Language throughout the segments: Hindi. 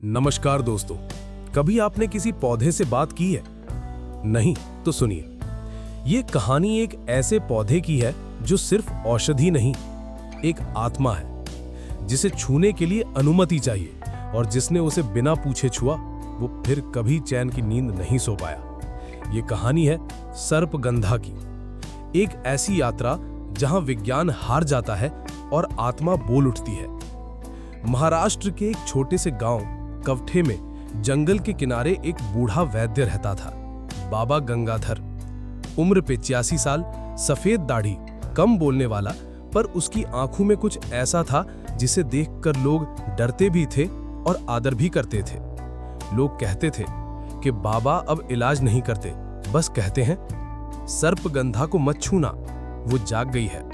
नमस्कार दोस्तों, कभी आपने किसी पौधे से बात की है? नहीं तो सुनिए, ये कहानी एक ऐसे पौधे की है जो सिर्फ औषधि नहीं, एक आत्मा है जिसे छूने के लिए अनुमति चाहिए, और जिसने उसे बिना पूछे छुआ वो फिर कभी चैन की नींद नहीं सो पाया। ये कहानी है सर्पगंधा की, एक ऐसी यात्रा जहां विज्ञान हार जाता है और आत्मा बोल उठती है। महाराष्ट्र के एक छोटे से गांव कवठे में जंगल के किनारे एक बूढ़ा वैद्य रहता था, बाबा गंगाधर। उम्र 85 साल, सफेद दाढ़ी, कम बोलने वाला, पर उसकी आंखों में कुछ ऐसा था जिसे देखकर लोग डरते भी थे और आदर भी करते थे। लोग कहते थे कि बाबा अब इलाज नहीं करते, बस कहते हैं सर्पगंधा को मत छूना, वो जाग गई है।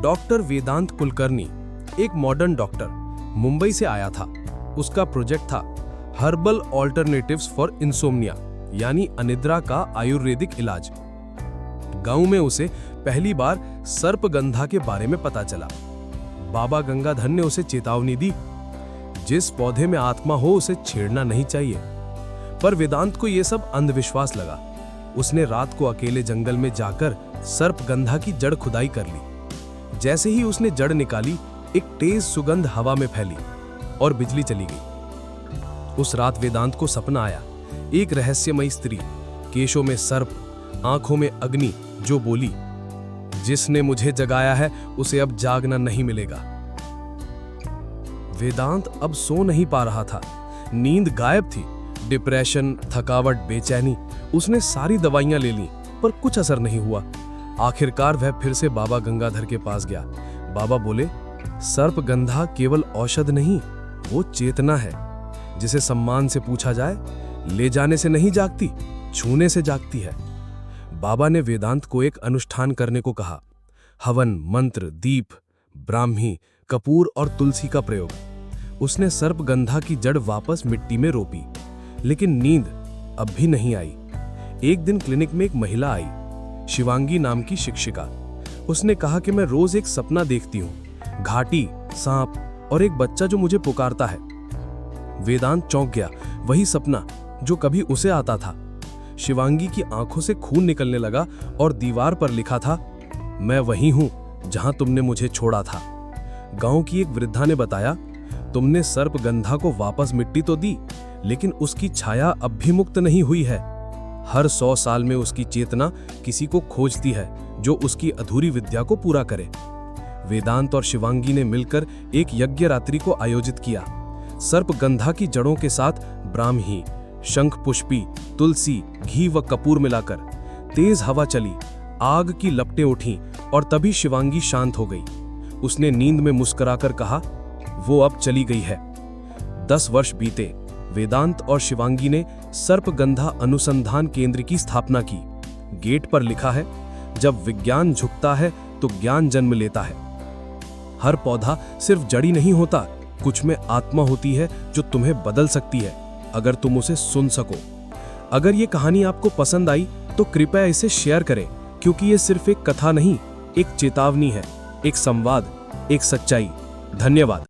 डॉक्टर वेदांत कुलकर्णी, एक मॉडर्न डॉक्टर, मुंबई से आया था। उसका प्रोजेक्ट था हर्बल ऑल्टरनेटिव्स फॉर इंसोम्निया, यानी अनिद्रा का आयुर्वेदिक इलाज। गांव में उसे पहली बार सर्पगंधा के बारे में पता चला। बाबा गंगाधर ने उसे चेतावनी दी, जिस पौधे में आत्मा हो उसे छेड़ना नहीं चाहिए। पर वेदांत को यह सब अंधविश्वास लगा। उसने रात को अकेले जंगल में जाकर सर्पगंधा की जड़ खुदाई कर ली। जैसे ही उसने जड़ निकाली, एक तेज सुगंध हवा में फैली और बिजली चली गई। उस रात वेदांत को सपना आया, एक रहस्यमयी स्त्री, केशों में सर्प, आंखों में अग्नि, जो बोली, जिसने मुझे जगाया है उसे अब जागना नहीं मिलेगा। वेदांत अब सो नहीं पा रहा था, नींद गायब थी। डिप्रेशन, थकावट, बेचैनी, उसने सारी दवाइयां ले लीं, पर कुछ असर नहीं हुआ। आखिरकार वह फिर से बाबा गंगाधर के पास गया। बाबा बोले, सर्पगंधा केवल औषध नहीं, वो चेतना है, जिसे सम्मान से पूछा जाए, ले जाने से नहीं जागती, छूने से जागती है। बाबा ने वेदांत को एक अनुष्ठान करने को कहा। हवन, मंत्र, दीप, ब्राह्मी, कपूर और तुलसी का प्रयोग। उसने सर्पगंधा की जड़ वापस मिट्टी में रोपी, लेकिन नींद अब भी नहीं आई। एक दिन क्लिनिक में एक महिला आई, शिवांगी नाम की शिक्षिका। उसने कहा कि मैं रोज एक सपना देखती हूँ, घाटी, सांप और एक बच्चा जो मुझे पुकारता है। वेदांत चौंक गया। वही सपना जो कभी उसे आता था। शिवांगी की आंखों से खून निकलने लगा और दीवार पर लिखा था, मैं वही हूं जहां तुमने मुझे छोड़ा था। गांव की एक वृद्धा ने बताया, तुमने सर्पगंधा को वापस मिट्टी तो दी, लेकिन उसकी छाया अब भी मुक्त नहीं हुई है। हर 100 साल में उसकी चेतना किसी को खोजती है जो उसकी अधूरी विद्या को पूरा करे। वेदांत और शिवांगी ने मिलकर एक यज्ञ रात्रि को आयोजित किया। सर्पगंधा की जड़ों के साथ ब्राह्मी, शंख पुष्पी, तुलसी, घी व कपूर मिलाकर तेज हवा चली, आग की लपटें उठीं और तभी शिवांगी शांत हो गई। उसने नींद में मुस्कुराकर कहा, वो अब चली गई है। 10 वर्ष बीते। वेदांत और शिवांगी ने सर्पगंधा अनुसंधान केंद्र की स्थापना की। गेट पर लिखा है, जब विज्ञान झुकता है तो ज्ञान जन्म लेता है। हर पौधा सिर्फ जड़ी नहीं होता, कुछ में आत्मा होती है जो तुम्हें बदल सकती है, अगर तुम उसे सुन सको। अगर ये कहानी आपको पसंद आई तो कृपया इसे शेयर करें, क्योंकि ये सिर्फ एक कथा नहीं, एक चेतावनी है, एक संवाद, एक सच्चाई। धन्यवाद।